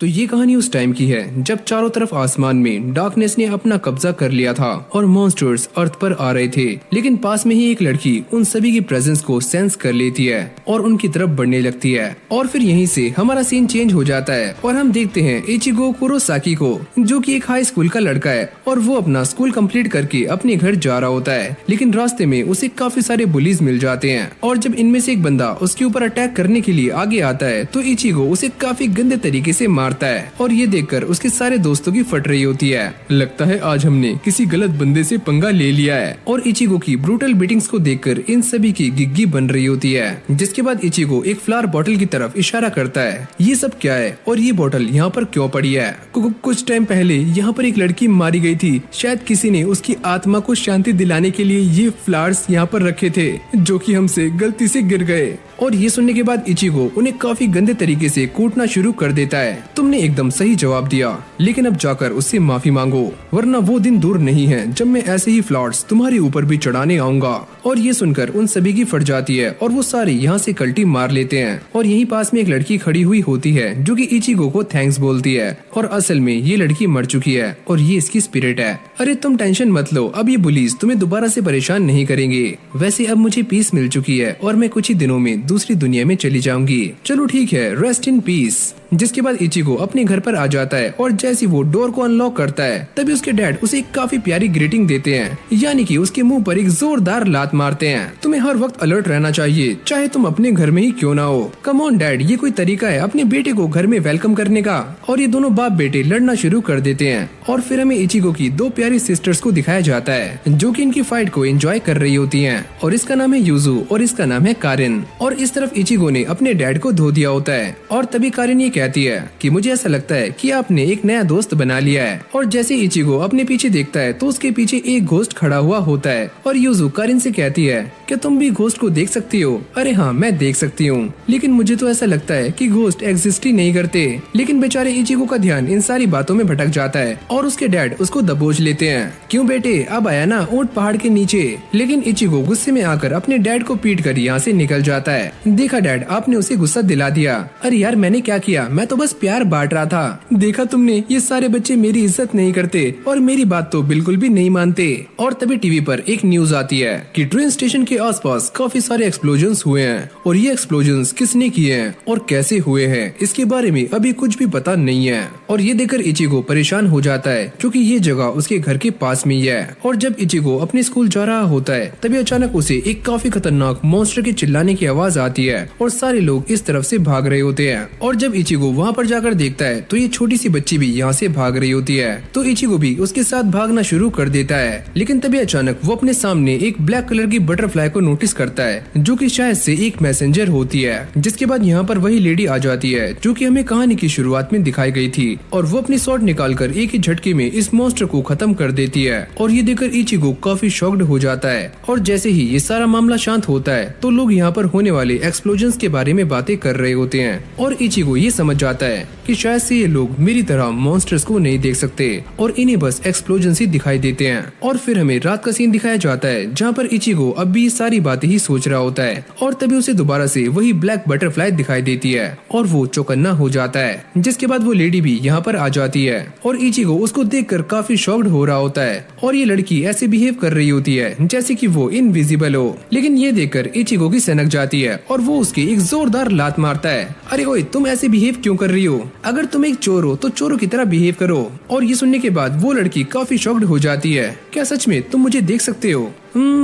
तो ये कहानी उस टाइम की है जब चारों तरफ आसमान में डार्कनेस ने अपना कब्जा कर लिया था और मॉन्स्टर्स अर्थ पर आ रहे थे। लेकिन पास में ही एक लड़की उन सभी की प्रेजेंस को सेंस कर लेती है और उनकी तरफ बढ़ने लगती है। और फिर यहीं से हमारा सीन चेंज हो जाता है और हम देखते हैं इचिगो कुरोसाकी को, जो कि एक हाई स्कूल का लड़का है और वो अपना स्कूल कंप्लीट करके अपने घर जा रहा होता है। लेकिन रास्ते में उसे काफी सारे बुलीज मिल जाते हैं और जब इनमें से एक बंदा उसके ऊपर अटैक करने के लिए आगे आता है तो इचिगो उसे काफी गंदे तरीके से मारता है और ये देखकर उसके सारे दोस्तों की फट रही होती है। लगता है आज हमने किसी गलत बंदे से पंगा ले लिया है। और इचिगो की ब्रूटल बीटिंग्स को देखकर इन सभी की गिग्गी बन रही होती है। जिसके बाद इचिगो एक फ्लावर बॉटल की तरफ इशारा करता है। ये सब क्या है और ये बॉटल यहाँ पर क्यों पड़ी है? कुछ टाइम पहले यहाँ पर एक लड़की मारी गई थी, शायद किसी ने उसकी आत्मा को शांति दिलाने के लिए ये फ्लावर्स यहाँ पर रखे थे जो कि हमसे गलती से गिर गए। और ये सुनने के बाद इचिगो उन्हें काफी गंदे तरीके से कूटना शुरू कर देता है। तुमने एकदम सही जवाब दिया, लेकिन अब जाकर उससे माफी मांगो, वरना वो दिन दूर नहीं है जब मैं ऐसे ही फ्लावर्स तुम्हारे ऊपर भी चढ़ाने आऊंगा। और ये सुनकर उन सभी की फट जाती है और वो सारे यहाँ से कल्टी मार लेते हैं। और यहीं पास में एक लड़की खड़ी हुई होती है जो कि इचिगो को थैंक्स बोलती है और असल में ये लड़की मर चुकी है और ये इसकी स्पिरिट है। अरे तुम टेंशन मत लो, अब ये पुलिस तुम्हें दोबारा से परेशान नहीं करेंगे। वैसे अब मुझे पीस मिल चुकी है और मैं कुछ ही दिनों में दूसरी दुनिया में चली जाऊंगी। चलो ठीक है, रेस्ट इन पीस। जिसके बाद इचिगो अपने घर पर आ जाता है और जैसे वो डोर को अनलॉक करता है तभी उसके डैड उसे एक काफी प्यारी ग्रीटिंग देते हैं, यानी कि उसके मुंह पर एक जोरदार लात मारते हैं। तुम्हें हर वक्त अलर्ट रहना चाहिए, चाहे तुम अपने घर में ही क्यों ना हो। कम ऑन डैड, ये कोई तरीका है अपने बेटे को घर में वेलकम करने का? और ये दोनों बाप बेटे लड़ना शुरू कर देते हैं। और फिर हमें इचिगो की दो प्यारी सिस्टर्स को दिखाया जाता है जो कि इनकी फाइट को एंजॉय कर रही होती हैं। और इसका नाम है यूजू और इसका नाम है कारिन। और इस तरफ इचिगो ने अपने डैड को धो दिया होता है और तभी कारिन ये कहती है कि मुझे ऐसा लगता है कि आपने एक नया दोस्त बना लिया है। और जैसे इचिगो अपने पीछे देखता है तो उसके पीछे एक घोस्ट खड़ा हुआ होता है और यूजू कारिन से कहती है क्या तुम भी घोस्ट को देख सकती हो? अरे हाँ, मैं देख सकती हूँ, लेकिन मुझे तो ऐसा लगता है कि घोस्ट एग्जिस्ट ही नहीं करते। लेकिन बेचारे इचिगो का ध्यान इन सारी बातों में भटक जाता है और उसके डैड उसको दबोच लेते हैं। क्यों बेटे, अब आया ना ऊंट पहाड़ के नीचे। लेकिन इचिगो गुस्से में आकर अपने डैड को पीट कर यहाँ से निकल जाता है। देखा डैड, आपने उसे गुस्सा दिला दिया। अरे यार, मैंने क्या किया, मैं तो बस प्यार बांट रहा था। देखा तुमने, ये सारे बच्चे मेरी इज्जत नहीं करते और मेरी बात तो बिल्कुल भी नहीं मानते। और तभी टीवी पर एक न्यूज आती है कि ट्रेन स्टेशन के आसपास काफी सारे एक्सप्लोजन्स हुए हैं और ये एक्सप्लोजन्स किसने किए हैं और कैसे हुए हैं इसके बारे में अभी कुछ भी पता नहीं है। और ये देखकर इचिगो परेशान हो जाता है क्योंकि ये जगह उसके घर के पास में ही है। और जब इचिगो अपने स्कूल जा रहा होता है तभी अचानक उसे एक काफी खतरनाक मॉन्स्टर के चिल्लाने की आवाज आती है और सारे लोग इस तरफ से भाग रहे होते हैं। और जब इचिगो वहाँ पर जाकर देखता है तो ये छोटी सी बच्ची भी यहाँ से भाग रही होती है, तो इचिगो भी उसके साथ भागना शुरू कर देता है। लेकिन तभी अचानक वो अपने सामने एक ब्लैक कलर की बटरफ्लाई को नोटिस करता है जो कि शायद से एक मैसेंजर होती है। जिसके बाद यहाँ पर वही लेडी आ जाती है जो कि हमें कहानी की शुरुआत में दिखाई गई थी और वो अपनी स्वॉर्ड निकालकर एक ही झटके में इस मॉन्स्टर को खत्म कर देती है। और ये देखकर इचिगो काफी शॉक्ड हो जाता है। और जैसे ही ये सारा मामला शांत होता है तो लोग यहाँ पर होने वाले एक्सप्लोजन्स के बारे में बातें कर रहे होते हैं और इचिगो ये समझ जाता है कि शायद से ये लोग मेरी तरह मॉन्स्टर्स को नहीं देख सकते और इन्हें बस एक्सप्लोजन ही दिखाई देते हैं। और फिर हमें रात का सीन दिखाया जाता है जहाँ पर इचिगो अब भी सारी बातें ही सोच रहा होता है और तभी उसे दोबारा से वही ब्लैक बटरफ्लाई दिखाई देती है और वो चौकन्ना हो जाता है। जिसके बाद वो लेडी भी यहाँ पर आ जाती है और इचिगो उसको देखकर काफी शॉक्ड हो रहा होता है और ये लड़की ऐसे बिहेव कर रही होती है जैसे कि वो इनविजिबल हो। लेकिन ये देखकर इचिगो की सनक जाती है और वो उसकी एक जोरदार लात मारता है। अरे ओए, तुम ऐसे बिहेव क्यों कर रही हो? अगर तुम एक चोर हो तो चोरों की तरह बिहेव करो। और ये सुनने के बाद वो लड़की काफी शॉक्ड हो जाती है। क्या सच में तुम मुझे देख सकते हो?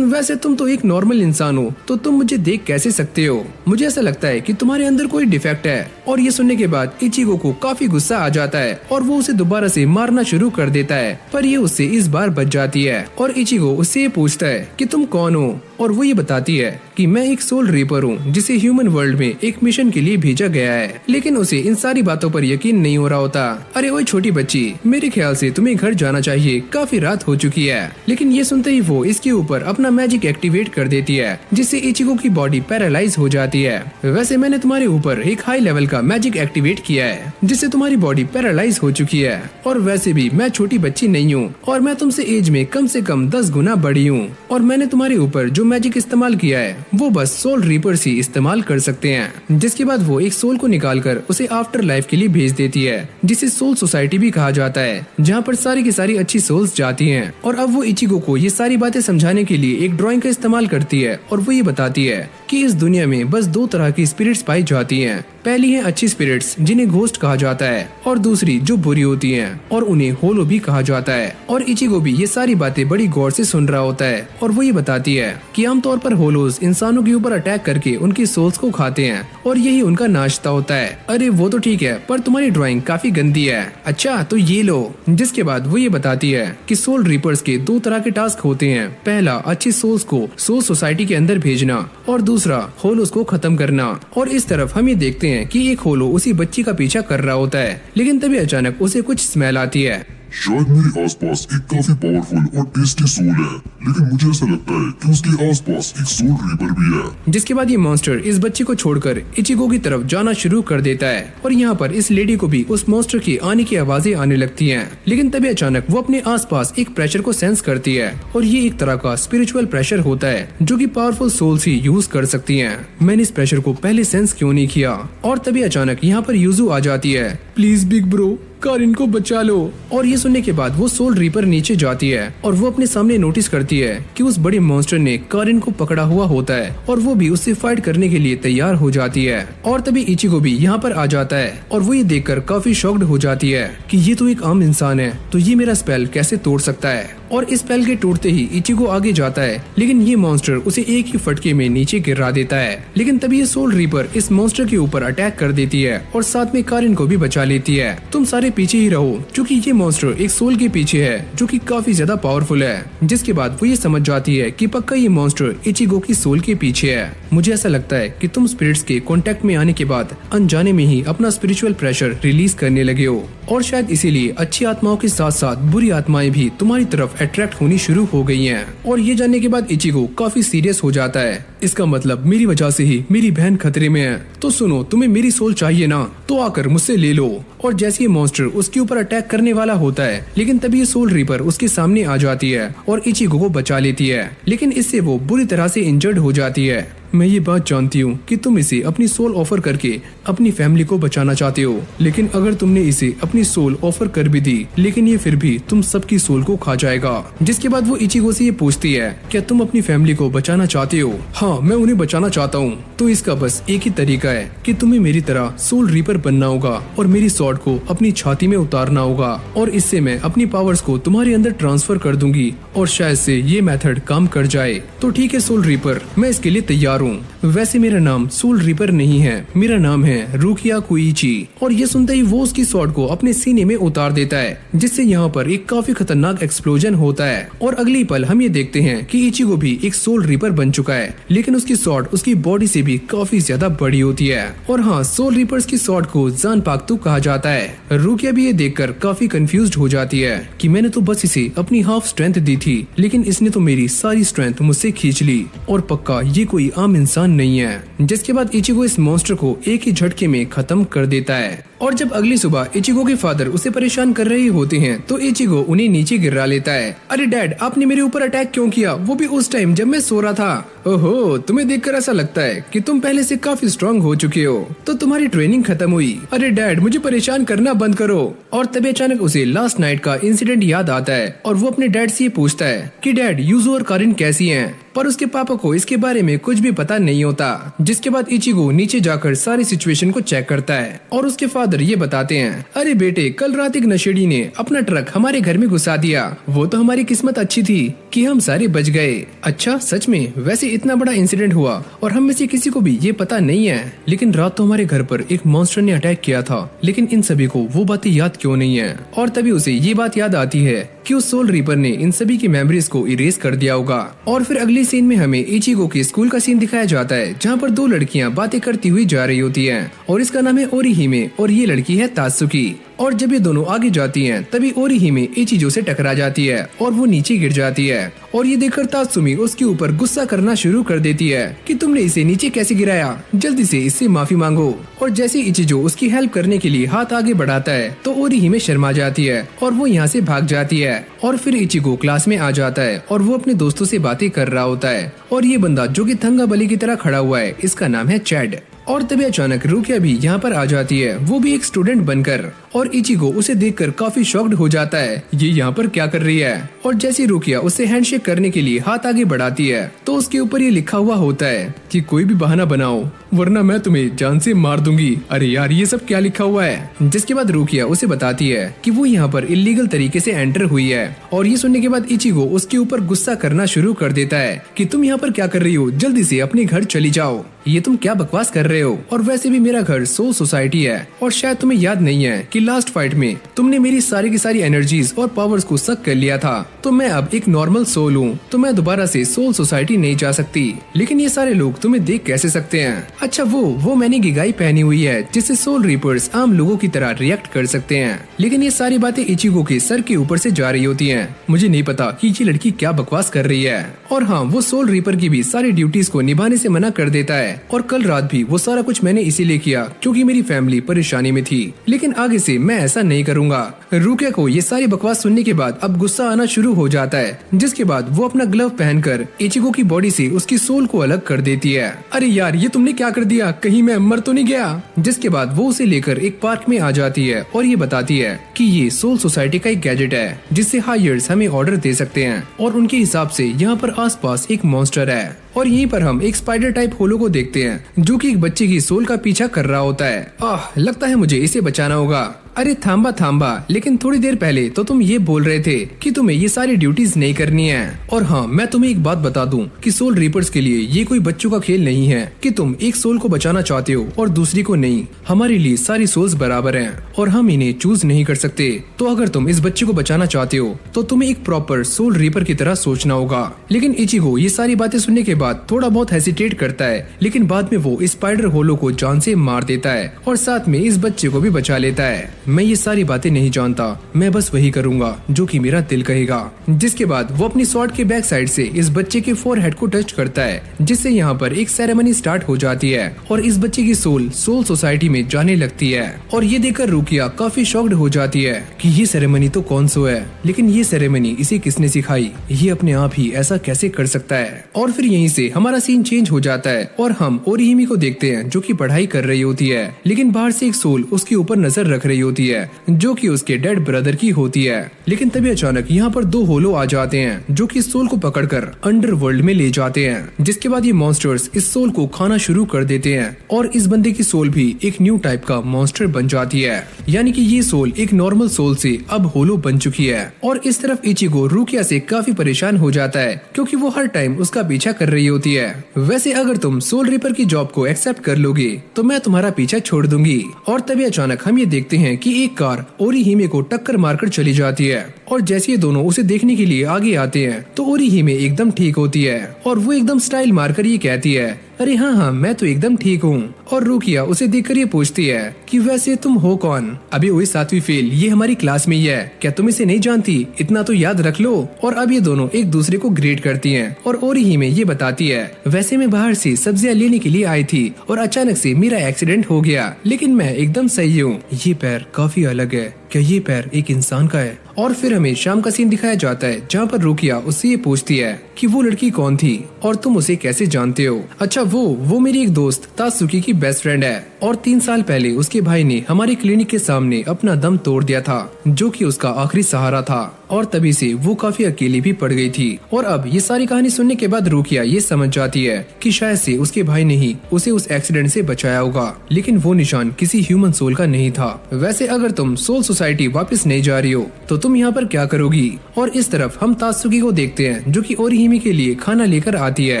वैसे तुम तो एक नॉर्मल इंसान हो तो तुम मुझे देख कैसे सकते हो? मुझे ऐसा लगता है कि तुम्हारे अंदर कोई डिफेक्ट है। और ये सुनने के बाद इचिगो को काफी गुस्सा आ जाता है और वो उसे दोबारा से मारना शुरू कर देता है, पर ये उससे इस बार बच जाती है। और इचिगो उससे ये पूछता है कि तुम कौन हो और वो ये बताती है कि मैं एक सोल रीपर हूँ जिसे ह्यूमन वर्ल्ड में एक मिशन के लिए भेजा गया है। लेकिन उसे इन सारी बातों पर यकीन नहीं हो रहा होता। अरे वो छोटी बच्ची, मेरे ख्याल से तुम्हें घर जाना चाहिए, काफी रात हो चुकी है। लेकिन ये सुनते ही वो इसके ऊपर ऊपर अपना मैजिक एक्टिवेट कर देती है, जिससे इचिको की बॉडी पैरालाइज हो जाती है। वैसे मैंने तुम्हारे ऊपर एक हाई लेवल का मैजिक एक्टिवेट किया है, जिससे तुम्हारी बॉडी पैरालाइज हो चुकी है। और वैसे भी मैं छोटी बच्ची नहीं हूँ, और मैं तुमसे एज में कम से कम 10 गुना बड़ी हूँ। और मैंने तुम्हारे ऊपर जो मैजिक इस्तेमाल किया है वो बस सोल रीपर्स ही इस्तेमाल कर सकते हैं। जिसके बाद वो एक सोल को निकालकर उसे आफ्टर लाइफ के लिए भेज देती है, जिसे सोल सोसाइटी भी कहा जाता है, जहाँ पर सारी की सारी अच्छी सोल्स जाती हैं। और अब वो इचिको को ये सारी बातें समझाने के लिए एक ड्राइंग का इस्तेमाल करती है, और वो ये बताती है कि इस दुनिया में बस 2 तरह की स्पिरिट्स पाई जाती हैं। पहली है अच्छी स्पिरिट्स, जिन्हें घोस्ट कहा जाता है, और दूसरी जो बुरी होती हैं, और उन्हें होलो भी कहा जाता है। और इचिको भी ये सारी बातें बड़ी गौर से सुन रहा होता है, और वो ये बताती है कि आमतौर पर होलोज इंसानों के ऊपर अटैक करके उनकी सोल्स को खाते हैं, और यही उनका नाश्ता होता है। अरे वो तो ठीक है, पर तुम्हारी ड्राइंग काफी गंदी है। अच्छा तो ये लो। जिसके बाद वो ये बताती है कि सोल रीपर्स के 2 तरह के टास्क होते हैं। पहला अच्छी सोल्स को सोल सोसाइटी के अंदर भेजना, और दूसरा होलोस को खत्म करना। और इस तरफ हम ये देखते हैं कि एक होलो उसी बच्ची का पीछा कर रहा होता है, लेकिन तभी अचानक उसे कुछ स्मेल आती है। शायद मेरे आसपास एक काफी पावरफुल और टेस्टी सोल है, लेकिन मुझे ऐसा लगता है कि उसके आसपास एक सोल रीपर भी है। जिसके बाद ये मॉन्स्टर इस बच्ची को छोड़कर इचिको की तरफ जाना शुरू कर देता है, और यहाँ पर इस लेडी को भी उस मॉन्स्टर की आने की आवाजें आने लगती हैं। लेकिन तभी अचानक वो अपने आसपास एक प्रेशर को सेंस करती है, और ये एक तरह का स्पिरिचुअल प्रेशर होता है जो कि पावरफुल सोल्स ही यूज कर सकती हैं। मैंने इस प्रेशर को पहले सेंस क्यों नहीं किया? और तभी अचानक यहाँ पर यूजू आ जाती है। प्लीज बिग ब्रो, कारिन को बचा लो। और ये सुनने के बाद वो सोल रीपर नीचे जाती है, और वो अपने सामने नोटिस करती है कि उस बड़े मॉन्स्टर ने कारिन को पकड़ा हुआ होता है, और वो भी उससे फाइट करने के लिए तैयार हो जाती है। और तभी इचिको भी यहाँ पर आ जाता है, और वो ये देखकर काफी शॉक्ड हो जाती है कि ये तो एक आम इंसान है, तो ये मेरा स्पेल कैसे तोड़ सकता है। और इस स्पेल के टूटते ही इचिको आगे जाता है, लेकिन ये मॉन्स्टर उसे एक ही फटके में नीचे गिरा देता है। लेकिन तभी ये सोल रीपर इस मॉन्स्टर के ऊपर अटैक कर देती है, और साथ में कारिन को भी बचा लेती है। तुम सारे पीछे ही रहो, क्योंकि ये मॉन्स्टर एक सोल के पीछे है जो कि काफी ज्यादा पावरफुल है। जिसके बाद वो ये समझ जाती है कि पक्का ये मॉन्स्टर इचिको की सोल के पीछे है। मुझे ऐसा लगता है कि तुम स्पिरिट्स के कांटेक्ट में आने के बाद अनजाने में ही अपना स्पिरिचुअल प्रेशर रिलीज करने लगे हो, और शायद इसीलिए अच्छी आत्माओं के साथ साथ बुरी आत्माएं भी तुम्हारी तरफ अट्रैक्ट होनी शुरू हो गई हैं। और ये जानने के बाद इचिको काफी सीरियस हो जाता है। इसका मतलब मेरी वजह से ही मेरी बहन खतरे में है। तो सुनो, तुम्हें मेरी सोल चाहिए ना, तो आकर मुझसे ले लो। और जैसे ही मॉन्स्टर उसके ऊपर अटैक करने वाला होता है, लेकिन तभी ये सोल रीपर उसके सामने आ जाती है और इचिको को बचा लेती है। लेकिन इससे वो बुरी तरह से इंजर्ड हो जाती है। मैं ये बात जानती हूँ कि तुम इसे अपनी सोल ऑफर करके अपनी फैमिली को बचाना चाहते हो, लेकिन अगर तुमने इसे अपनी सोल ऑफर कर भी दी, लेकिन ये फिर भी तुम सबकी सोल को खा जाएगा। जिसके बाद वो इचिको से ये पूछती है, क्या तुम अपनी फैमिली को बचाना चाहते हो? हाँ, मैं उन्हें बचाना चाहता हूँ। तो इसका बस एक ही तरीका है कि तुम्हें मेरी तरह सोल रीपर बनना होगा और मेरी स्वॉर्ड को अपनी छाती में उतारना होगा, और इससे मैं अपनी पावर्स को तुम्हारे अंदर ट्रांसफर कर दूंगी, और शायद से ये मेथड काम कर जाए। तो ठीक है सोल रीपर, मैं इसके लिए तैयार हूँ। वैसे मेरा नाम सोल रीपर नहीं है, मेरा नाम है रुकिया कुइची। और ये सुनते ही वो उसकी स्वॉर्ड को अपने सीने में उतार देता है, जिससे यहाँ पर एक काफी खतरनाक एक्सप्लोजन होता है। और अगली पल हम ये देखते हैं कि इचिको भी एक सोल रीपर बन चुका है, लेकिन उसकी स्वॉर्ड उसकी बॉडी से भी काफी ज्यादा बड़ी होती है। और हाँ, सोल रीपर्स की स्वॉर्ड को जानपाक्तू कहा जाता है। रुकिया भी ये देखकर काफी कंफ्यूज्ड हो जाती है कि मैंने तो बस इसे अपनी हाफ स्ट्रेंथ दी थी, लेकिन इसने तो मेरी सारी स्ट्रेंथ मुझसे खींच ली, और पक्का ये कोई आम इंसान नहीं है। जिसके बाद इचिको इस मॉन्स्टर को एक ही झटके में खत्म कर देता है। और जब अगली सुबह इचिको के फादर उसे परेशान कर रहे होते हैं, तो इचिको उन्हें नीचे गिरा लेता है। अरे डैड, आपने मेरे ऊपर अटैक क्यों किया, वो भी उस टाइम जब मैं सो रहा था? ओहो, तुम्हें देखकर ऐसा लगता है कि तुम पहले से काफी स्ट्रांग हो चुके हो, तो तुम्हारी ट्रेनिंग खत्म हुई। अरे डैड, मुझे परेशान करना बंद करो। और तभी अचानक उसे लास्ट नाइट का इंसिडेंट याद आता है, और वो अपने डैड से पूछता है कि डैड, यूजू और कारिन कैसी हैं? पर उसके पापा को इसके बारे में कुछ भी पता नहीं होता। जिसके बाद इचिको नीचे जाकर सारी सिचुएशन को चेक करता है, और उसके फादर ये बताते हैं, अरे बेटे, कल रात एक नशेड़ी ने अपना ट्रक हमारे घर में घुसा दिया। वो तो हमारी किस्मत अच्छी थी कि हम सारे बच गए। अच्छा, सच में? वैसे इतना बड़ा इंसिडेंट हुआ और हम में से किसी को भी ये पता नहीं है, लेकिन रात तो हमारे घर पर एक मॉन्स्टर ने अटैक किया था, लेकिन इन सभी को वो बातें याद क्यों नहीं है? और तभी उसे ये बात याद आती है कि उस सोल रीपर ने इन सभी की मेमोरीज को इरेज कर दिया होगा। और फिर अगली सीन में हमें इचिको के स्कूल का सीन दिखाया जाता है, जहाँ पर 2 लड़कियाँ बातें करती हुई जा रही होती हैं, और इसका नाम है ओरिहिमे और ये लड़की है तात्सुकी। और जब ये दोनों आगे जाती हैं तभी ओरिहिमे इचिजो से टकरा जाती है और वो नीचे गिर जाती है। और ये देखकर तात्सुमी उसके ऊपर गुस्सा करना शुरू कर देती है कि तुमने इसे नीचे कैसे गिराया, जल्दी से इससे माफी मांगो। और जैसे इचिजो उसकी हेल्प करने के लिए हाथ आगे बढ़ाता है तो ओरिहिमे शर्मा जाती है और वो यहाँ से भाग जाती है। और फिर इचिगो क्लास में आ जाता है और वो अपने दोस्तों से बातें कर रहा होता है। और ये बंदा जो कि थंगा बली की तरह खड़ा हुआ है, इसका नाम है चैड। और तभी अचानक रुकिया भी यहाँ पर आ जाती है, वो भी एक स्टूडेंट बनकर। और इचिगो उसे देखकर काफी शॉक्ड हो जाता है, ये यहाँ पर क्या कर रही है। और जैसे रुकिया उससे हैंडशेक करने के लिए हाथ आगे बढ़ाती है तो उसके ऊपर ये लिखा हुआ होता है कि कोई भी बहाना बनाओ वरना मैं तुम्हें जान से मार दूंगी। अरे यार ये सब क्या लिखा हुआ है। जिसके बाद रुकिया उसे बताती है कि वो यहाँ पर इलीगल तरीके से एंटर हुई है। और ये सुनने के बाद इचिगो उसके ऊपर गुस्सा करना शुरू कर देता है कि तुम यहाँ पर क्या कर रही हो, जल्दी से अपने घर चली जाओ, ये तुम क्या बकवास कर रहे हो। और वैसे भी मेरा घर सोल सोसाइटी है और शायद तुम्हें याद नहीं है कि लास्ट फाइट में तुमने मेरी सारी की सारी एनर्जीज और पावर्स को सक कर लिया था। तो मैं अब एक नॉर्मल सोल हूँ, तो मैं दोबारा से सोल सोसाइटी नहीं जा सकती। लेकिन ये सारे लोग तुम्हें देख कैसे सकते हैं। अच्छा वो मैंने गिगाई पहनी हुई है जिससे सोल रीपर्स आम लोगों की तरह रिएक्ट कर सकते हैं। लेकिन ये सारी बातें इचिगो के सर के ऊपर से जा रही होती हैं। मुझे नहीं पता कि ये लड़की क्या बकवास कर रही है। और हाँ, वो सोल रीपर की भी सारी ड्यूटीज को निभाने से मना कर देता है। और कल रात भी वो सारा कुछ मैंने इसीलिए किया क्योंकि मेरी फैमिली परेशानी में थी, लेकिन आगे से मैं ऐसा नहीं करूंगा। रुकिया को ये सारी बकवास सुनने के बाद अब गुस्सा आना शुरू हो जाता है, जिसके बाद वो अपना ग्लव पहनकर इचिगो की बॉडी से उसकी सोल को अलग कर देती है। अरे यार ये तुमने क्या कर दिया, कहीं मैं मर तो नहीं गया। जिसके बाद वो उसे लेकर एक पार्क में आ जाती है और ये बताती है कि ये सोल सोसाइटी का एक गैजेट है जिससे हायर्स हमें ऑर्डर दे सकते हैं। और उनके हिसाब से यहाँ पर आसपास एक मॉन्स्टर है। और यहीं पर हम एक स्पाइडर टाइप होलो को देखते हैं जो कि एक बच्चे की सोल का पीछा कर रहा होता है। लगता है मुझे इसे बचाना होगा। अरे थांबा, लेकिन थोड़ी देर पहले तो तुम ये बोल रहे थे कि तुम्हें ये सारी ड्यूटीज नहीं करनी है। और हाँ, मैं तुम्हें एक बात बता दूं कि सोल रीपर्स के लिए ये कोई बच्चों का खेल नहीं है कि तुम एक सोल को बचाना चाहते हो और दूसरी को नहीं। हमारे लिए सारी सोल्स बराबर हैं और हम इन्हें चूज नहीं कर सकते। तो अगर तुम इस बच्चे को बचाना चाहते हो तो तुम्हें एक प्रॉपर सोल रीपर की तरह सोचना होगा। लेकिन इचिगो ये सारी बातें सुनने के बाद थोड़ा बहुत हेसिटेट करता है, लेकिन बाद में वो स्पाइडर होलो को जान से मार देता है और साथ में इस बच्चे को भी बचा लेता है। मैं ये सारी बातें नहीं जानता, मैं बस वही करूंगा जो कि मेरा दिल कहेगा। जिसके बाद वो अपनी स्वॉर्ड के बैक साइड से इस बच्चे के फोरहेड को टच करता है, जिससे यहाँ पर एक सेरेमनी स्टार्ट हो जाती है और इस बच्चे की सोल सोसाइटी में जाने लगती है। और ये देखकर रुकिया काफी शॉक्ड हो जाती है कि ये सेरेमनी तो कौन सो है, लेकिन ये सेरेमनी इसे किसने सिखाई, ये अपने आप ही ऐसा कैसे कर सकता है। और फिर यहीं से हमारा सीन चेंज हो जाता है और हम ओरिहिमे को देखते हैं जो कि पढ़ाई कर रही होती है, लेकिन बाहर से एक सोल उसके ऊपर नजर रख रही होती है जो कि उसके डेड ब्रदर की होती है। लेकिन तभी अचानक यहाँ पर दो होलो आ जाते हैं जो कि सोल को पकड़कर अंडरवर्ल्ड में ले जाते हैं। जिसके बाद ये मॉन्स्टर्स इस सोल को खाना शुरू कर देते हैं और इस बंदे की सोल भी एक न्यू टाइप का मॉन्स्टर बन जाती है, यानी कि ये सोल एक नॉर्मल सोल से अब होलो बन चुकी है। और इस तरफ इचिगो रुकिया से काफी परेशान हो जाता है क्योंकि वो हर टाइम उसका पीछा कर रही होती है। वैसे अगर तुम सोल रीपर की जॉब को एक्सेप्ट कर लोगे तो मैं तुम्हारा पीछा छोड़ दूंगी। और तभी अचानक हम ये देखते हैं कि एक कार ओरिहिमे को टक्कर मारकर चली जाती है और जैसे ये दोनों उसे देखने के लिए आगे आते हैं तो ओरिहिमे एकदम ठीक होती है और वो एकदम स्टाइल मारकर ये कहती है, अरे हाँ मैं तो एकदम ठीक हूँ। और रुकिया उसे देखकर ये पूछती है कि वैसे तुम हो कौन। अभी वही 7वीं फेल, ये हमारी क्लास में ही है, क्या तुम इसे नहीं जानती, इतना तो याद रख लो। और अब ये दोनों एक दूसरे को ग्रेड करती हैं और ओरिहिमे ये बताती है, वैसे मैं बाहर से सब्जियां लेने के लिए आई थी और अचानक से मेरा एक्सीडेंट हो गया, लेकिन मैं एकदम सही हूँ। ये पैर काफी अलग है, क्या ये पैर एक इंसान का है। और फिर हमें शाम का सीन दिखाया जाता है जहाँ पर रुकिया उससे ये पूछती है कि वो लड़की कौन थी और तुम उसे कैसे जानते हो। अच्छा वो मेरी एक दोस्त तात्सुकी की बेस्ट फ्रेंड है और 3 साल पहले उसके भाई ने हमारे क्लिनिक के सामने अपना दम तोड़ दिया था जो कि उसका आखिरी सहारा था और तभी से वो काफी अकेली भी पड़ गई थी। और अब ये सारी कहानी सुनने के बाद रुकिया ये समझ जाती है कि शायद से उसके भाई ने ही उसे उस एक्सीडेंट से बचाया होगा, लेकिन वो निशान किसी ह्यूमन सोल का नहीं था। वैसे अगर तुम सोल सोसाइटी वापस नहीं जा रही हो तो तुम यहाँ पर क्या करोगी। और इस तरफ हम तात्सुकी को देखते हैं जो कि ओरिहिमे ओरिहिमे के लिए खाना लेकर आती है।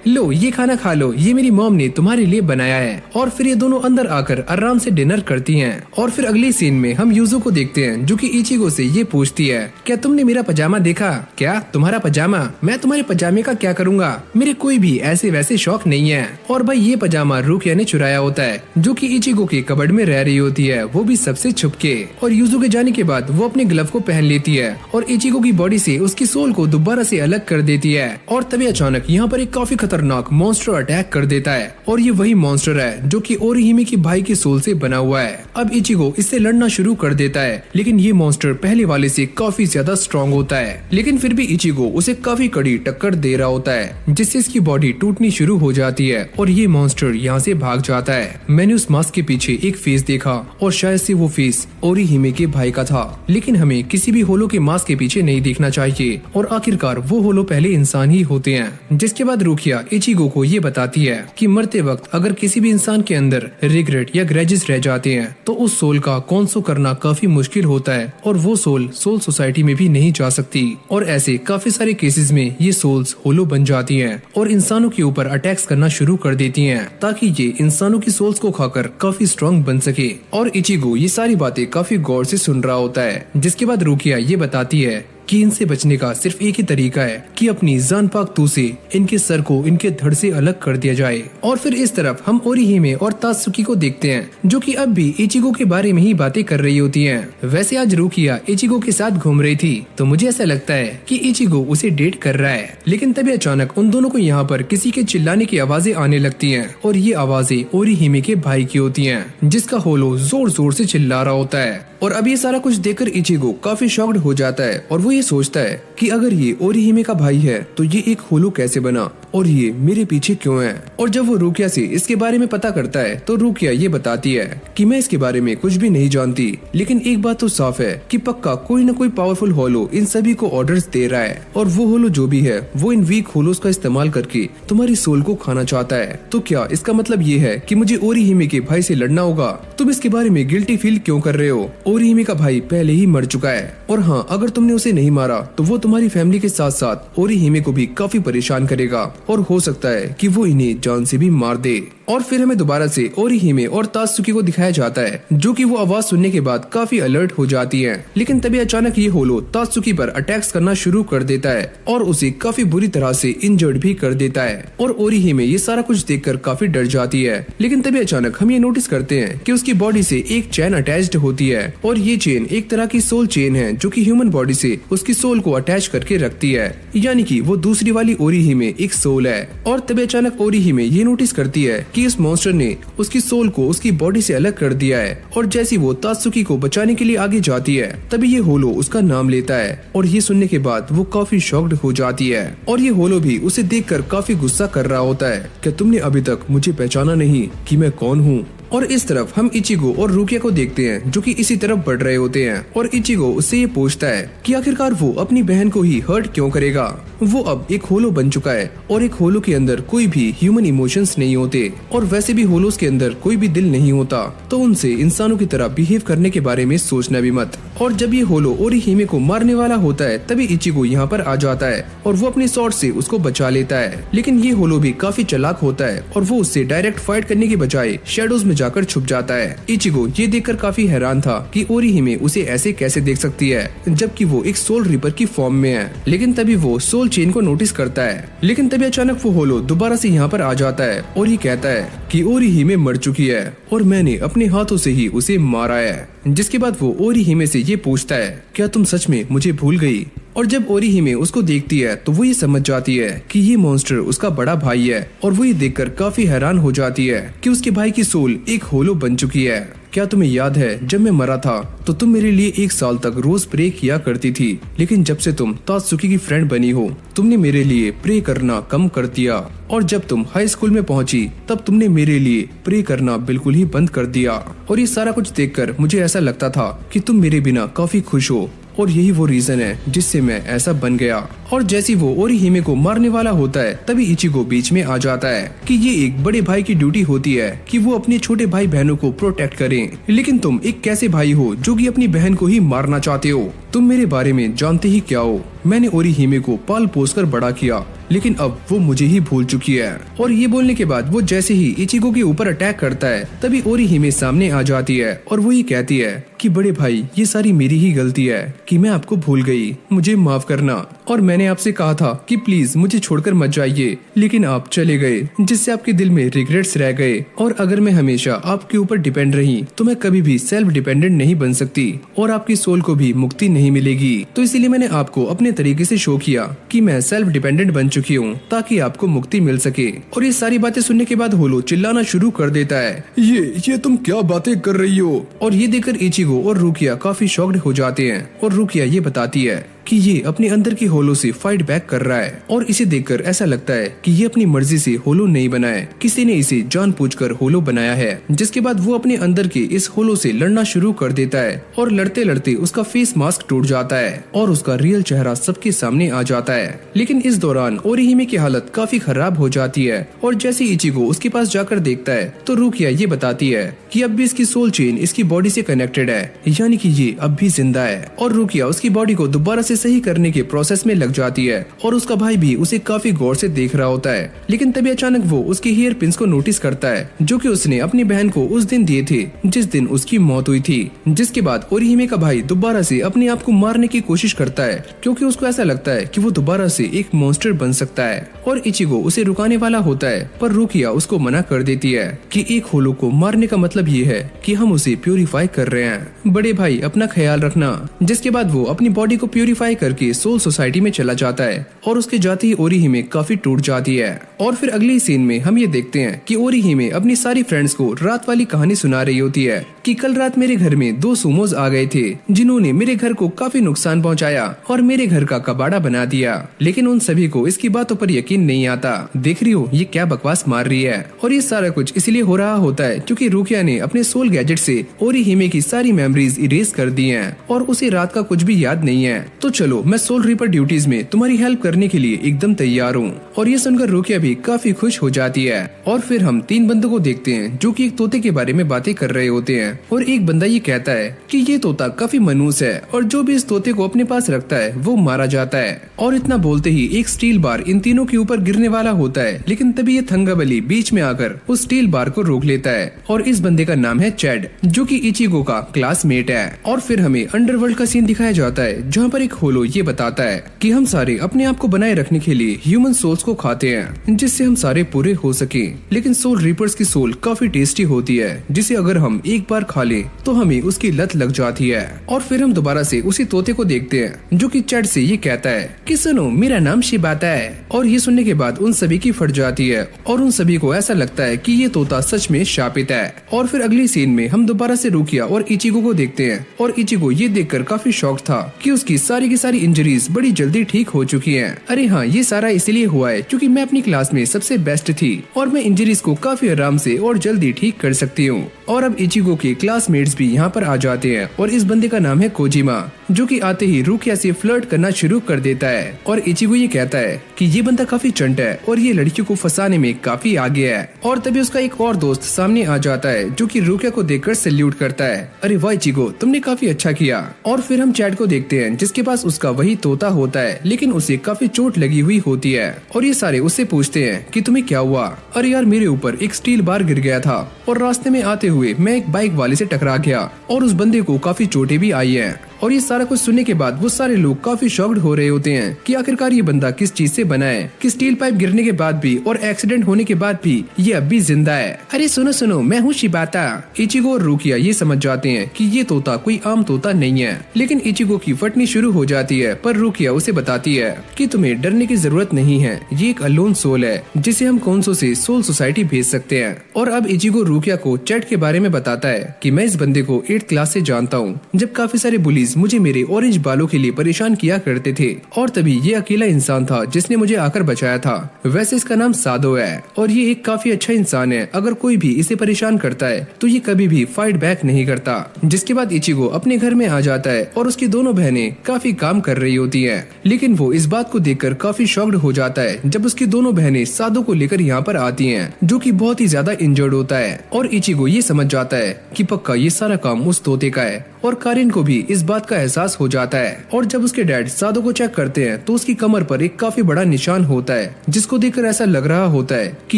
लो ये खाना खा लो, ये मेरी मॉम ने तुम्हारे लिए बनाया है। और फिर ये दोनों अंदर आकर आराम से डिनर करती हैं। और फिर अगले सीन में हम यूजो को देखते हैं जो कि इचिगो से ये पूछती है, क्या तुमने मेरा पजामा देखा? क्या तुम्हारा पजामा? मैं तुम्हारे पजामे का क्या करूँगा? मेरे कोई भी ऐसे वैसे शौक नहीं है। और भाई ये पजामा रुकिया ने चुराया होता है जो कि इचिगो के कबर्ड में रह रही होती है, वो भी सबसे छुप के। और यूजो के जाने के बाद वो अपने ग्लव को पहन लेती है और इचिगो की बॉडी से उसकी सोल को दोबारा से अलग कर देती है। और तभी अचानक यहाँ पर एक काफी खतरनाक मॉन्स्टर अटैक कर देता है और ये वही मॉन्स्टर है जो कि ओरिहिमे की भाई की सोल से बना हुआ है। अब इचिगो इससे लड़ना शुरू कर देता है, लेकिन ये मॉन्स्टर पहले वाले से काफी ज्यादा स्ट्रॉन्ग होता है। लेकिन फिर भी इचिगो उसे काफी कड़ी टक्कर दे रहा होता है, जिससे इसकी बॉडी टूटनी शुरू हो जाती है और ये मॉन्स्टर यहाँ से भाग जाता है। मैंने उस मास्क के पीछे एक फेस देखा और शायद से वो फेस ओरिहिमे के भाई का था, लेकिन हमें किसी भी होलो के मास्क के पीछे नहीं देखना चाहिए। और आखिरकार वो होलो पहले इंसान ही होते हैं। जिसके बाद रुकिया इचिगो को ये बताती है कि मरते वक्त अगर किसी भी इंसान के अंदर रिग्रेट या ग्रेजेस रह जाते हैं तो उस सोल का कॉन्सो करना काफी मुश्किल होता है और वो सोल सोसाइटी में भी नहीं जा सकती। और ऐसे काफी सारे केसेस में ये सोल्स होलो बन जाती हैं और इंसानों के ऊपर अटैक्स करना शुरू कर देती हैं ताकि ये इंसानों की सोल्स को खाकर काफी स्ट्रॉन्ग बन सके। और इचिगो ये सारी बातें काफी गौर से सुन रहा होता है। जिसके बाद रुकिया ये बताती है कि इनसे बचने का सिर्फ एक ही तरीका है कि अपनी जान पाक तू से इनके सर को इनके धड़ से अलग कर दिया जाए। और फिर इस तरफ हम ओरिहिमे और तात्सुकी को देखते हैं जो कि अब भी इचिगो के बारे में ही बातें कर रही होती हैं। वैसे आज रुकिया इचिगो के साथ घूम रही थी तो मुझे ऐसा लगता है कि इचिगो उसे डेट कर रहा है, लेकिन तभी अचानक उन दोनों को यहाँ पर किसी के चिल्लाने की आवाजें आने लगती है और ये आवाजें ओरिहिमे के भाई की होती है, जिसका होलो जोर जोर से चिल्ला रहा होता है। और अब ये सारा कुछ देखकर इचिगो काफी शॉक्ड हो जाता है और वो ये सोचता है कि अगर ये ओरिहिमे का भाई है तो ये एक होलो कैसे बना और ये मेरे पीछे क्यों है। और जब वो रुकिया से इसके बारे में पता करता है तो रुकिया ये बताती है कि मैं इसके बारे में कुछ भी नहीं जानती, लेकिन एक बात तो साफ है कि पक्का कोई न कोई पावरफुल होलो इन सभी को ऑर्डर्स दे रहा है और वो होलो जो भी है वो इन वीक होलोस का इस्तेमाल करके तुम्हारी सोल को खाना चाहता है। तो क्या इसका मतलब ये है कि मुझे ओरिहिमे के भाई से लड़ना होगा? तुम इसके बारे में गिल्टी फील क्यों कर रहे हो? ओरिहिमे का भाई पहले ही मर चुका है और हाँ, अगर तुमने उसे नहीं मारा तो वो तुम्हारी फैमिली के साथ साथ ओरिहिमे को भी काफी परेशान करेगा और हो सकता है कि वो इन्हें जान से भी मार दे। और फिर हमें दोबारा से ओरिहिमे और तात्सुकी को दिखाया जाता है जो कि वो आवाज सुनने के बाद काफी अलर्ट हो जाती हैं। लेकिन तभी अचानक ये होलो तात्सुकी पर अटैक्स करना शुरू कर देता है और उसे काफी बुरी तरह से इंजर्ड भी कर देता है। और ओरिहिमे ये सारा कुछ देखकर काफी डर जाती है। लेकिन तभी अचानक हम ये नोटिस करते हैं कि उसकी बॉडी से एक चेन अटैच्ड होती है और ये चेन एक तरह की सोल चेन है जो कि ह्यूमन बॉडी से उसकी सोल को अटैच करके रखती है, यानी कि वो दूसरी वाली ओरिहिमे एक सोल है। और तभी अचानक ओरिहिमे ये नोटिस करती है कि इस मॉन्स्टर ने उसकी सोल को उसकी बॉडी से अलग कर दिया है और जैसी वो तात्सुकी को बचाने के लिए आगे जाती है तभी ये होलो उसका नाम लेता है और ये सुनने के बाद वो काफी शॉक्ड हो जाती है। और ये होलो भी उसे देखकर काफी गुस्सा कर रहा होता है, क्या तुमने अभी तक मुझे पहचाना नहीं कि मैं कौन हूँ? और इस तरफ हम इचिगो और रुकिया को देखते हैं जो कि इसी तरफ बढ़ रहे होते हैं और इचिगो उससे ये पूछता है कि आखिरकार वो अपनी बहन को ही हर्ट क्यों करेगा। वो अब एक होलो बन चुका है और एक होलो के अंदर कोई भी ह्यूमन इमोशंस नहीं होते और वैसे भी होलोस के अंदर कोई भी दिल नहीं होता, तो उनसे इंसानों की तरह बिहेव करने के बारे में सोचना भी मत। और जब ये होलो ओरिहिमे को मारने वाला होता है तभी इचिगो यहाँ पर आ जाता है और वो अपनी स्वॉर्ड से उसको बचा लेता है। लेकिन ये होलो भी काफी चालाक होता है और वो उससे डायरेक्ट फाइट करने के बजाय शेडोज में जाकर छुप जाता है। इचिगो ये देखकर काफी हैरान था कि ओरिहिमे उसे ऐसे कैसे देख सकती है जबकि वो एक सोल रीपर की फॉर्म में है। लेकिन तभी वो सोल चेन को नोटिस करता है। लेकिन तभी अचानक वो होलो दोबारा से यहाँ पर आ जाता है और ये कहता है कि ओरिहिमे मर चुकी है और मैंने अपने हाथों से ही उसे मारा है। जिसके बाद वो ओरिहिमे से ये पूछता है, क्या तुम सच में मुझे भूल गई? और जब ओरिहिमे उसको देखती है तो वो ये समझ जाती है कि ये मॉन्स्टर उसका बड़ा भाई है और वो ये देखकर काफी हैरान हो जाती है कि उसके भाई की सोल एक होलो बन चुकी है। क्या तुम्हें याद है जब मैं मरा था तो तुम मेरे लिए 1 साल तक रोज प्रे किया करती थी, लेकिन जब से तुम तात्सुकी की फ्रेंड बनी हो तुमने मेरे लिए प्रे करना कम कर दिया और जब तुम हाई स्कूल में पहुंची तब तुमने मेरे लिए प्रे करना बिल्कुल ही बंद कर दिया। और ये सारा कुछ देखकर मुझे ऐसा लगता था कि तुम मेरे बिना काफी खुश हो और यही वो रीजन है जिससे मैं ऐसा बन गया। और जैसे वो ओरिहिमे को मारने वाला होता है तभी इचिगो बीच में आ जाता है कि ये एक बड़े भाई की ड्यूटी होती है कि वो अपने छोटे भाई बहनों को प्रोटेक्ट करें, लेकिन तुम एक कैसे भाई हो जो कि अपनी बहन को ही मारना चाहते हो? तुम मेरे बारे में जानते ही क्या हो? मैंने ओरिहिमे को पाल पोस कर बड़ा किया, लेकिन अब वो मुझे ही भूल चुकी है। और ये बोलने के बाद वो जैसे ही इचिगो के ऊपर अटैक करता है तभी ओरिहिमे सामने आ जाती है और वो ये कहती है कि बड़े भाई ये सारी मेरी ही गलती है कि मैं आपको भूल गई, मुझे माफ करना। और मैंने आपसे कहा था कि प्लीज मुझे छोड़कर मत जाइए, लेकिन आप चले गए जिससे आपके दिल में रिग्रेट्स रह गए। और अगर मैं हमेशा आपके ऊपर डिपेंड रही तो मैं कभी भी सेल्फ डिपेंडेंट नहीं बन सकती और आपकी सोल को भी मुक्ति नहीं मिलेगी। तो इसीलिए मैंने आपको अपने तरीके से शो किया कि मैं सेल्फ डिपेंडेंट बन चुकी हूँ ताकि आपको मुक्ति मिल सके। और ये सारी बातें सुनने के बाद होलो चिल्लाना शुरू कर देता है, ये तुम क्या बातें कर रही हो। और ये देखकर इचिगो और रुकिया काफी शॉक्ड हो जाते हैं और रुकिया ये बताती है कि ये अपने अंदर की होलो से फाइट बैक कर रहा है। और इसे देखकर ऐसा लगता है कि ये अपनी मर्जी से होलो नहीं बना है, किसी ने इसे जानबूझकर होलो बनाया है। जिसके बाद वो अपने अंदर के इस होलो से लड़ना शुरू कर देता है और लड़ते लड़ते उसका फेस मास्क टूट जाता है और उसका रियल चेहरा सबके सामने आ जाता है। लेकिन इस दौरान ओरिहिमे की हालत काफी खराब हो जाती है और जैसे इचिगो उसके पास जाकर देखता है तो रुकिया ये बताती है कि अब भी इसकी सोल चेन इसकी बॉडी से कनेक्टेड है, यानी कि ये अब भी जिंदा है। और रुकिया उसकी बॉडी को दोबारा से सही करने के प्रोसेस में लग जाती है और उसका भाई भी उसे काफी गौर से देख रहा होता है। लेकिन तभी अचानक वो उसके हेयर पिन्स को नोटिस करता है जो कि उसने अपनी बहन को उस दिन दिए थे जिस दिन उसकी मौत हुई थी। जिसके बाद ओरिहिमे का भाई दोबारा से अपने आप को मारने की कोशिश करता है क्योंकि उसको ऐसा लगता है कि वो दोबारा से एक मॉन्स्टर बन सकता है। और इचिगो उसे रुकाने वाला होता है पर रुकिया उसको मना कर देती है कि एक होलो को मारने का मतलब ये है कि हम उसे प्यूरिफाई कर रहे हैं, बड़े भाई अपना ख्याल रखना। जिसके बाद वो अपनी बॉडी को प्यूरिफाई करके सोल सोसाइटी में चला जाता है और उसके जाते ही ओरिहिमे काफी टूट जाती है। और फिर अगले सीन में हम ये देखते हैं कि ओरिहिमे अपनी सारी फ्रेंड्स को रात वाली कहानी सुना रही होती है कि कल रात मेरे घर में 2 सुमोज आ गए थे जिन्होंने मेरे घर को काफी नुकसान पहुंचाया और मेरे घर का कबाड़ा बना दिया। लेकिन उन सभी को इसकी बातों पर यकीन नहीं आता। देख रही हो ये क्या बकवास मार रही है। और ये सारा कुछ इसलिए हो रहा होता है क्योंकि रुकिया ने अपने सोल गैजेट से ओरिहिमे की सारी मेमोरीज इरेज कर दी हैं और उसे रात का कुछ भी याद नहीं है। तो चलो मैं सोल रीपर ड्यूटीज में तुम्हारी हेल्प करने के लिए एकदम तैयार हूँ। और ये सुनकर रुकिया भी काफी खुश हो जाती है। और फिर हम 3 बंदों को देखते हैं जो कि एक तोते के बारे में बातें कर रहे होते हैं और एक बंदा ये कहता है कि ये तोता काफी मनूस है और जो भी इस तोते को अपने पास रखता है वो मारा जाता है। और इतना बोलते ही एक स्टील बार इन तीनों के ऊपर गिरने वाला होता है, लेकिन तभी ये थंगाबली बीच में आकर उस स्टील बार को रोक लेता है। और इस बंदे का नाम है चैड जो कि इचिगो का क्लासमेट है। और फिर हमें अंडरवर्ल्ड का सीन दिखाया जाता है जहाँ पर एक होलो ये बताता है कि हम सारे अपने आप को बनाए रखने के लिए ह्यूमन सोल्स को खाते हैं जिससे हम सारे पूरे हो सके। लेकिन सोल रीपर्स की सोल काफी टेस्टी होती है जिसे अगर हम एक बार खा लें तो हमें उसकी लत लग जाती है। और फिर हम दोबारा से उसी तोते को देखते हैं जो कि चैड से ये कहता है कि सुनो मेरा नाम शिबाता है। और ये सुनने के बाद उन सभी की फट जाती है और उन सभी को ऐसा लगता है कि ये तोता सच में शापित है। और फिर अगली सीन में हम दोबारा से रुकिया और इचिगो को देखते हैं और इचिगो ये देखकर काफी शॉक था कि उसकी सारी की सारी इंजरीज बड़ी जल्दी ठीक हो चुकी हैं। अरे हाँ ये सारा इसलिए हुआ है क्योंकि मैं अपनी क्लास में सबसे बेस्ट थी और मैं इंजरीज को काफी आराम से और जल्दी ठीक कर सकती हूँ। और अब इचिगो के क्लासमेट्स भी यहाँ पर आ जाते हैं और इस बंदे का नाम है कोजिमा जो कि आते ही रुकिया से फ्लर्ट करना शुरू कर देता है। और इचिगो ये कहता है कि ये बंदा काफी चंट है और ये लड़कियों को फंसाने में काफी आगे है। और तभी उसका एक और दोस्त सामने आ जाता है जो कि रुकिया को देखकर सैल्यूट करता है, अरे वाह इचिगो तुमने काफी अच्छा किया। और फिर हम चैड को देखते हैं जिसके पास उसका वही तोता होता है लेकिन उसे काफी चोट लगी हुई होती है। और ये सारे उससे पूछते हैं कि तुम्हें क्या हुआ। अरे यार मेरे ऊपर एक स्टील बार गिर गया था और रास्ते में आते हुए मैं एक बाइक वाले से टकरा गया और उस बंदे को काफी चोटें भी आई हैं। और ये सारा कुछ सुनने के बाद वो सारे लोग काफी शॉक्ड हो रहे होते हैं कि आखिरकार ये बंदा किस चीज से बना है कि स्टील पाइप गिरने के बाद भी और एक्सीडेंट होने के बाद भी ये अब भी जिंदा है। अरे सुनो सुनो मैं हूँ शिबाता। इचिगो और रुकिया ये समझ जाते हैं कि ये तोता कोई आम तोता नहीं है। लेकिन इचिगो की फटनी शुरू हो जाती है पर रुकिया उसे बताती है कि तुम्हें डरने की जरूरत नहीं है, ये एक अलोन सोल है जिसे हम कौनसो से सोल सोसाइटी भेज सकते हैं। और अब इचिगो रुकिया को चैट के बारे में बताता है कि मैं इस बंदे को 8th क्लास से जानता हूँ जब काफी सारे बुलीज मुझे मेरे ऑरेंज बालों के लिए परेशान किया करते थे और तभी ये अकेला इंसान था जिसने मुझे आकर बचाया था। वैसे इसका नाम सादो है और ये एक काफी अच्छा इंसान है। अगर कोई भी इसे परेशान करता है तो ये कभी भी फाइट बैक नहीं करता। जिसके बाद इचिगो अपने घर में आ जाता है और उसकी दोनों बहनें काफी काम कर रही होती हैं। लेकिन वो इस बात को देखकर काफी शॉक्ड हो जाता है जब उसकी दोनों बहनें सादो को लेकर यहाँ पर आती हैं जो कि बहुत ही ज्यादा इंजर्ड होता है। और इचिगो ये समझ जाता है कि पक्का ये सारा काम उस तोते का है और कारिन को भी इस बात बात का एहसास हो जाता है। और जब उसके डैड सादो को चेक करते हैं तो उसकी कमर पर एक काफी बड़ा निशान होता है, जिसको देखकर ऐसा लग रहा होता है कि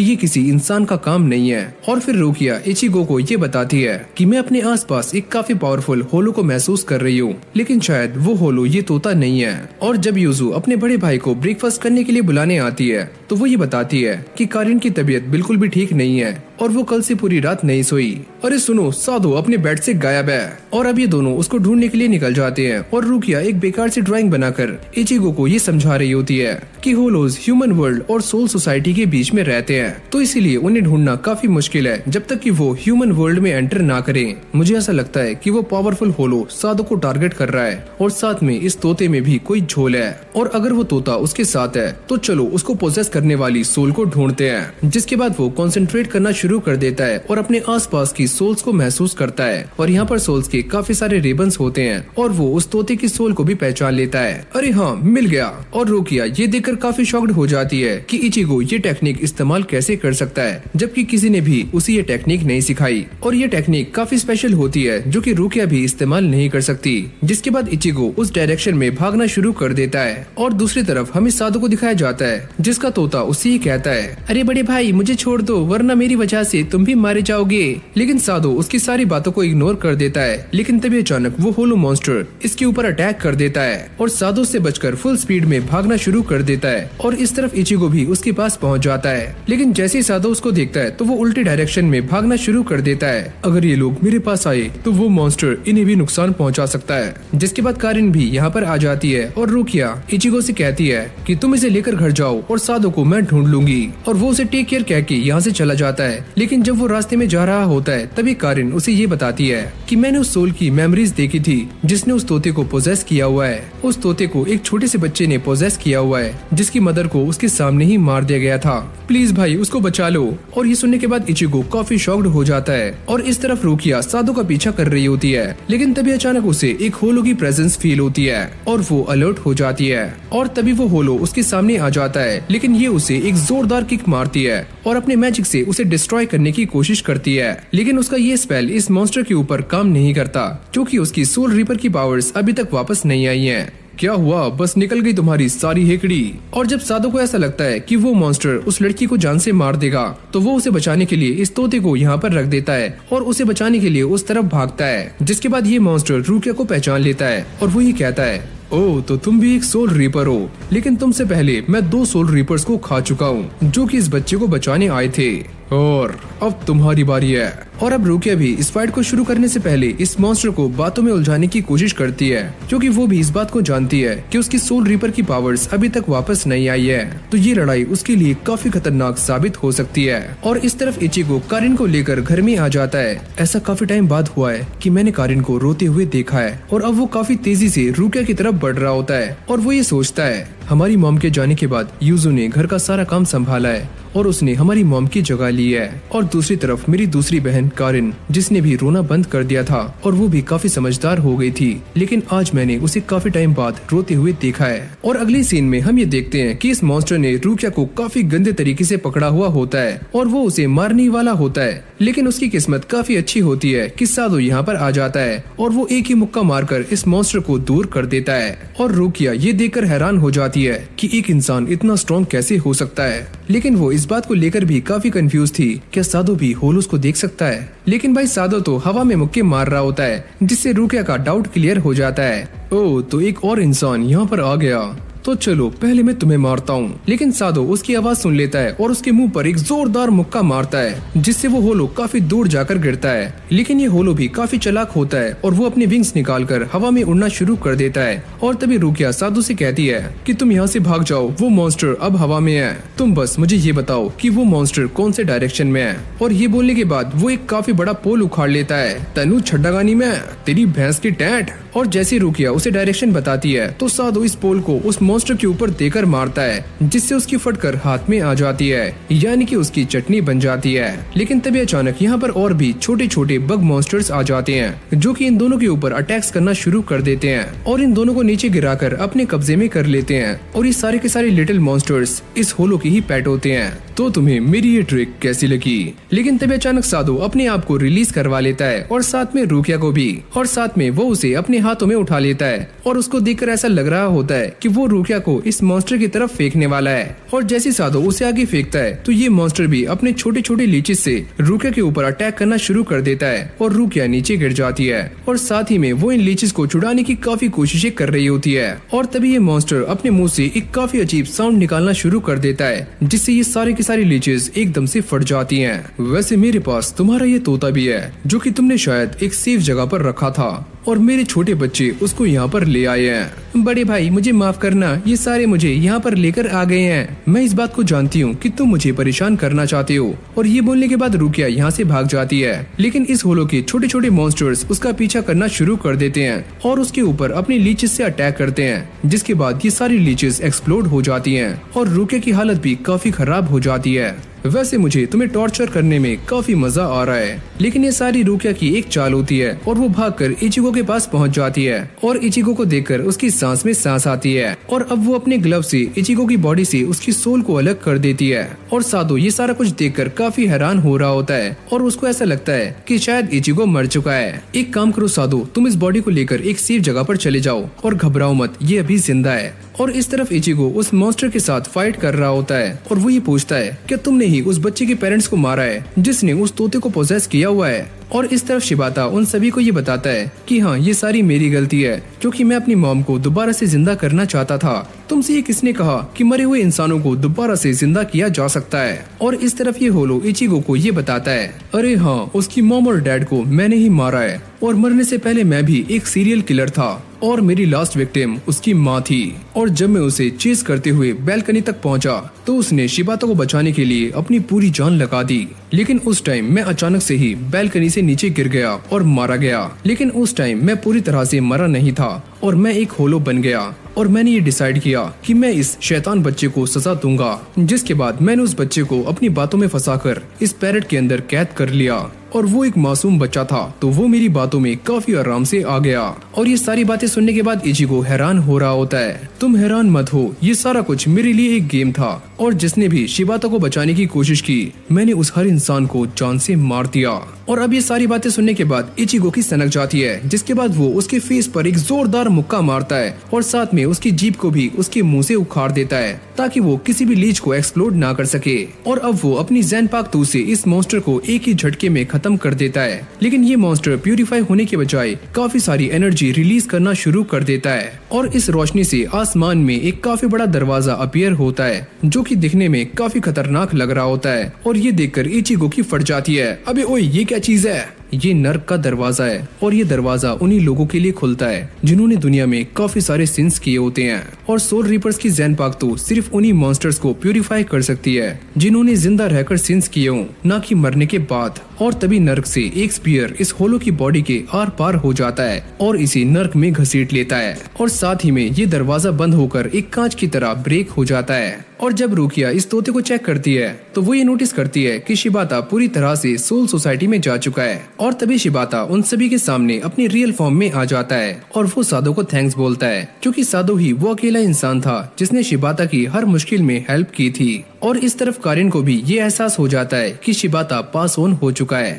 ये किसी इंसान का काम नहीं है। और फिर रुकिया इचिगो को ये बताती है कि मैं अपने आसपास एक काफी पावरफुल होलो को महसूस कर रही हूँ, लेकिन शायद वो होलो ये तोता नहीं है। और जब यूजू अपने बड़े भाई को ब्रेकफास्ट करने के लिए बुलाने आती है तो वो ये बताती है कि कारिन की तबीयत बिल्कुल भी ठीक नहीं है और वो कल से पूरी रात नहीं सोई। अरे सुनो, सादो अपने बेड से गायब है। और अब ये दोनों उसको ढूंढने के लिए निकल जाते हैं और रुकिया एक बेकार सी ड्राइंग बनाकर इचिगो को ये समझा रही होती है कि होलोज ह्यूमन वर्ल्ड और सोल सोसाइटी के बीच में रहते हैं, तो इसीलिए उन्हें ढूंढना काफी मुश्किल है जब तक कि वो ह्यूमन वर्ल्ड में एंटर ना करें। मुझे ऐसा लगता है कि वो पावरफुल होलो सादो को टारगेट कर रहा है और साथ में इस तोते में भी कोई झोल है। और अगर वो तोता उसके साथ है तो चलो उसको पोजेस करने वाली सोल को ढूंढते हैं। जिसके बाद वो कॉन्सेंट्रेट करना शुरू कर देता है और अपने आसपास की सोल्स को महसूस करता है। और यहाँ पर सोल्स के काफी सारे रिबन्स होते हैं और वो उस तोते की सोल को भी पहचान लेता है। अरे हाँ, मिल गया। और रुकिया ये देखकर काफी शॉक्ड हो जाती है कि इचिगो ये टेक्निक इस्तेमाल कैसे कर सकता है, जबकि किसी ने भी उसे ये टेक्निक नहीं सिखाई। और ये टेक्निक काफी स्पेशल होती है जो कि रुकिया भी इस्तेमाल नहीं कर सकती। जिसके बाद इचिगो उस डायरेक्शन में भागना शुरू कर देता है। और दूसरी तरफ हमें सादो को दिखाया जाता है, जिसका तोता उसे ही कहता है, अरे बड़े भाई मुझे छोड़ दो, वरना मेरी वजह से तुम भी मारे जाओगे। लेकिन सादो उसकी सारी बातों को इग्नोर कर देता है। लेकिन तभी अचानक वो होलो मॉन्स्टर इसके ऊपर अटैक कर देता है और सादो से बचकर फुल स्पीड में भागना शुरू कर देता है। और इस तरफ इचिगो भी उसके पास पहुंच जाता है। लेकिन जैसे ही सादो उसको देखता है तो वो उल्टी डायरेक्शन में भागना शुरू कर देता है। अगर ये लोग मेरे पास आए तो वो मॉन्स्टर इन्हें भी नुकसान पहुंचा सकता है। जिसके बाद कारिन भी यहाँ पर आ जाती है और रुकिया इचिगो से कहती है कि तुम इसे लेकर घर जाओ और सादो को मैं ढूंढ लूंगी। और वो उसे टेक केयर कह के यहाँ से चला जाता है। लेकिन जब वो रास्ते में जा रहा होता है तभी कारिन उसे ये बताती है कि मैंने उस सोल की मेमोरीज देखी थी जिसने उस तोते को पोजेस किया हुआ है। उस तोते को एक छोटे से बच्चे ने पोजेस किया हुआ है, जिसकी मदर को उसके सामने ही मार दिया गया था। प्लीज भाई उसको बचा लो। और ये सुनने के बाद इचिगो काफी शॉक्ड हो जाता है। और इस तरफ रुकिया सादो का पीछा कर रही होती है। लेकिन तभी अचानक उसे एक होलो की प्रेजेंस फील होती है और वो अलर्ट हो जाती है। और तभी वो होलो उसके सामने आ जाता है, लेकिन ये उसे एक जोरदार किक मारती है और अपने मैजिक से उसे डिस्ट्रॉय करने की कोशिश करती है। लेकिन उसका ये स्पेल इस मॉन्स्टर के ऊपर काम नहीं करता, क्योंकि उसकी सोल रीपर की पावर्स अभी तक वापस नहीं आई हैं। क्या हुआ, बस निकल गई तुम्हारी सारी हेकड़ी। और जब सादो को ऐसा लगता है कि वो मॉन्स्टर उस लड़की को जान से मार देगा तो वो उसे बचाने के लिए इस तोते को यहाँ पर रख देता है और उसे बचाने के लिए उस तरफ भागता है। जिसके बाद ये मॉन्स्टर रुकिया को पहचान लेता है और वो ये कहता है, ओह तो तुम भी एक सोल रीपर हो, लेकिन तुमसे पहले मैं 2 सोल रीपर्स को खा चुका हूँ जो कि इस बच्चे को बचाने आए थे और अब तुम्हारी बारी है। और अब रुकिया भी इस फाइट को शुरू करने से पहले इस मॉन्स्टर को बातों में उलझाने की कोशिश करती है, क्योंकि वो भी इस बात को जानती है कि उसकी सोल रीपर की पावर्स अभी तक वापस नहीं आई है, तो ये लड़ाई उसके लिए काफी खतरनाक साबित हो सकती है। और इस तरफ इचिगो कारिन को लेकर घर में आ जाता है। ऐसा काफी टाइम बाद हुआ है कि मैंने कारिन को रोते हुए देखा है और अब वो काफी तेजी से रुकिया की तरफ बढ़ रहा होता है। और वो ये सोचता है, हमारी मॉम के जाने के बाद यूजू ने घर का सारा काम संभाला है और उसने हमारी मॉम की जगह ली है। और दूसरी तरफ मेरी दूसरी बहन कारिन, जिसने भी रोना बंद कर दिया था और वो भी काफी समझदार हो गई थी, लेकिन आज मैंने उसे काफी टाइम बाद रोते हुए देखा है। और अगली सीन में हम ये देखते हैं कि इस मॉन्स्टर ने रुकिया को काफी गंदे तरीके से पकड़ा हुआ होता है और वो उसे मारने वाला होता है। लेकिन उसकी किस्मत काफी अच्छी होती है कि सादो यहाँ पर आ जाता है और वो एक ही मुक्का मारकर इस मॉन्स्टर को दूर कर देता है। और रुकिया ये देखकर हैरान हो जाती है कि एक इंसान इतना स्ट्रॉन्ग कैसे हो सकता है। लेकिन वो इस बात को लेकर भी काफी कंफ्यूज थी, क्या सादो भी होलोस को देख सकता है। लेकिन भाई सादो तो हवा में मुक्के मार रहा होता है, जिससे रुकिया का डाउट क्लियर हो जाता है। ओह तो एक और इंसान यहाँ पर आ गया, तो चलो पहले मैं तुम्हें मारता हूँ। लेकिन सादो उसकी आवाज सुन लेता है और उसके मुंह पर एक जोरदार मुक्का मारता है, जिससे वो होलो काफी दूर जाकर गिरता है। लेकिन ये होलो भी काफी चालाक होता है और वो अपने विंग्स निकालकर हवा में उड़ना शुरू कर देता है। और तभी रुकिया सादो से कहती है कि तुम यहाँ से भाग जाओ, वो मॉन्स्टर अब हवा में है, तुम बस मुझे ये बताओ कि वो मॉन्स्टर कौन से डायरेक्शन में है। और ये बोलने के बाद वो एक काफी बड़ा पोल उखाड़ लेता है। तनु छड्डागानी में तेरी भैंस की टैट। और जैसे रुकिया उसे डायरेक्शन बताती है तो सादो इस पोल को उस मॉन्स्टर के ऊपर देकर मारता है, जिससे उसकी फटकर हाथ में आ जाती है, यानी कि उसकी चटनी बन जाती है। लेकिन तभी अचानक यहाँ पर और भी छोटे छोटे बग मॉन्स्टर्स आ जाते हैं, जो कि इन दोनों के ऊपर अटैक्स करना शुरू कर देते हैं और इन दोनों को नीचे गिराकर अपने कब्जे में कर लेते हैं। और ये सारे के सारे लिटिल मॉन्स्टर्स इस होलो के ही पेट होते हैं। तो तुम्हें मेरी ये ट्रिक कैसी लगी? लेकिन तभी अचानक सादो अपने आप को रिलीज करवा लेता है और साथ में रुकिया को भी, और साथ में वो उसे अपने हाथों में उठा लेता है और उसको देखकर ऐसा लग रहा होता है कि वो रुकिया को इस मॉन्स्टर की तरफ फेंकने वाला है। और जैसे सादो उसे आगे फेंकता है तो ये मॉन्स्टर भी अपने छोटे छोटे लीचेस से रुकिया के ऊपर अटैक करना शुरू कर देता है और रुकिया नीचे गिर जाती है। और साथ ही में वो इन लीचेस को छुड़ाने की काफी कोशिशें कर रही होती है। और तभी ये मॉन्स्टर अपने मुंह से एक काफी अजीब साउंड निकालना शुरू कर देता है, जिससे ये सारे की सारी लीचेस एकदम से फट जाती हैं। वैसे मेरे पास तुम्हारा ये तोता भी है जो कि तुमने शायद एक सेफ जगह पर रखा था और मेरे छोटे बच्चे उसको यहाँ पर ले आए हैं। बड़े भाई मुझे माफ करना, ये सारे मुझे यहाँ पर लेकर आ गए हैं। मैं इस बात को जानती हूँ कि तुम मुझे परेशान करना चाहते हो। और ये बोलने के बाद रुकिया यहाँ से भाग जाती है, लेकिन इस होलो के छोटे छोटे मॉन्स्टर्स उसका पीछा करना शुरू कर देते हैं और उसके ऊपर अपनी लीचेस से अटैक करते हैं, जिसके बाद ये सारी लीचेस एक्सप्लोड हो जाती हैं और रुकिया की हालत भी काफी खराब हो जाती है। वैसे मुझे तुम्हें टॉर्चर करने में काफी मजा आ रहा है, लेकिन ये सारी रुकिया की एक चाल होती है और वो भागकर इचिगो के पास पहुंच जाती है और इचिगो को देखकर उसकी सांस में सांस आती है और अब वो अपने ग्लव से इचिगो की बॉडी से उसकी सोल को अलग कर देती है। और सादो ये सारा कुछ देखकर काफी हैरान हो रहा होता है और उसको ऐसा लगता है कि शायद इचिगो मर चुका है। एक काम करो सादो, तुम इस बॉडी को लेकर एक सेफ जगह पर चले जाओ और घबराओ मत, ये अभी जिंदा है। और इस तरफ इचिगो उस मॉन्स्टर के साथ फाइट कर रहा होता है और वो ये पूछता है क्या तुमने ही उस बच्चे के पेरेंट्स को मारा है जिसने उस तोते को पोजेस किया हुआ है। और इस तरफ शिबाता उन सभी को ये बताता है कि हाँ ये सारी मेरी गलती है, क्योंकि मैं अपनी मॉम को दोबारा से जिंदा करना चाहता था। तुमसे ये किसने कहा कि मरे हुए इंसानों को दोबारा से जिंदा किया जा सकता है। और इस तरफ ये होलो इचिगो को ये बताता है अरे हाँ उसकी मॉम और डैड को मैंने ही मारा है और मरने से पहले मैं भी एक सीरियल किलर था और मेरी लास्ट विक्टिम उसकी माँ थी। और जब मैं उसे चेस करते हुए बैल्कनी तक पहुंचा तो उसने शिबाता को बचाने के लिए अपनी पूरी जान लगा दी, लेकिन उस टाइम मैं अचानक से ही बैल्कनी से नीचे गिर गया और मारा गया। लेकिन उस टाइम मैं पूरी तरह से मरा नहीं था और मैं एक होलो बन गया और मैंने ये डिसाइड किया कि मैं इस शैतान बच्चे को सजा दूंगा। जिसके बाद मैंने उस बच्चे को अपनी बातों में फंसाकर इस पैरेट के अंदर कैद कर लिया और वो एक मासूम बच्चा था तो वो मेरी बातों में काफी आराम से आ गया। और ये सारी बातें सुनने के बाद इचिगो हैरान हो रहा होता है। तुम हैरान मत हो, ये सारा कुछ मेरे लिए एक गेम था और जिसने भी शिबाता को बचाने की कोशिश की मैंने उस हर इंसान को जान से मार दिया। और अब ये सारी बातें सुनने के बाद इचिगो की सनक जाती है, जिसके बाद वो उसके फेस पर एक जोरदार मुक्का मारता है और साथ में उसकी जीभ को भी उसके मुंह से उखाड़ देता है ताकि वो किसी भी लीच को एक्सप्लोड ना कर सके। और अब वो अपनी ज़ेनपाक 2 से इस मॉन्स्टर को एक ही झटके में खत्म कर देता है, लेकिन ये मॉन्स्टर प्यूरिफाई होने के बजाय काफी सारी एनर्जी रिलीज करना शुरू कर देता है। और इस रोशनी से आसमान में एक काफी बड़ा दरवाजा अपीयर होता है जो कि दिखने में काफी खतरनाक लग रहा होता है। और ये देखकर इचिगो की फट जाती है, अबे ओए ये क्या चीज है। ये नर्क का दरवाजा है और ये दरवाजा उन्हीं लोगों के लिए खुलता है जिन्होंने दुनिया में काफी सारे सिंस किए होते हैं। और सोल रीपर्स की ज़ेनपाक तो सिर्फ उन्हीं मॉन्स्टर्स को प्यूरिफाई कर सकती है जिन्होंने जिंदा रहकर सिंस किए हों, ना कि मरने के बाद। और तभी नर्क से एक स्पीयर इस होलो की बॉडी के आर पार हो जाता है और इसे नर्क में घसीट लेता है और साथ ही में ये दरवाजा बंद होकर एक कांच की तरह ब्रेक हो जाता है। और जब रुकिया इस तोते को चेक करती है तो वो ये नोटिस करती है कि शिबाता पूरी तरह से सोल सोसाइटी में जा चुका है। और तभी शिबाता उन सभी के सामने अपनी रियल फॉर्म में आ जाता है और वो सादो को थैंक्स बोलता है, क्योंकि सादो ही वो अकेला इंसान था जिसने शिबाता की हर मुश्किल में हेल्प की थी। और इस तरफ कारिन को भी ये एहसास हो जाता है कि शिबाता पास ऑन हो चुका है।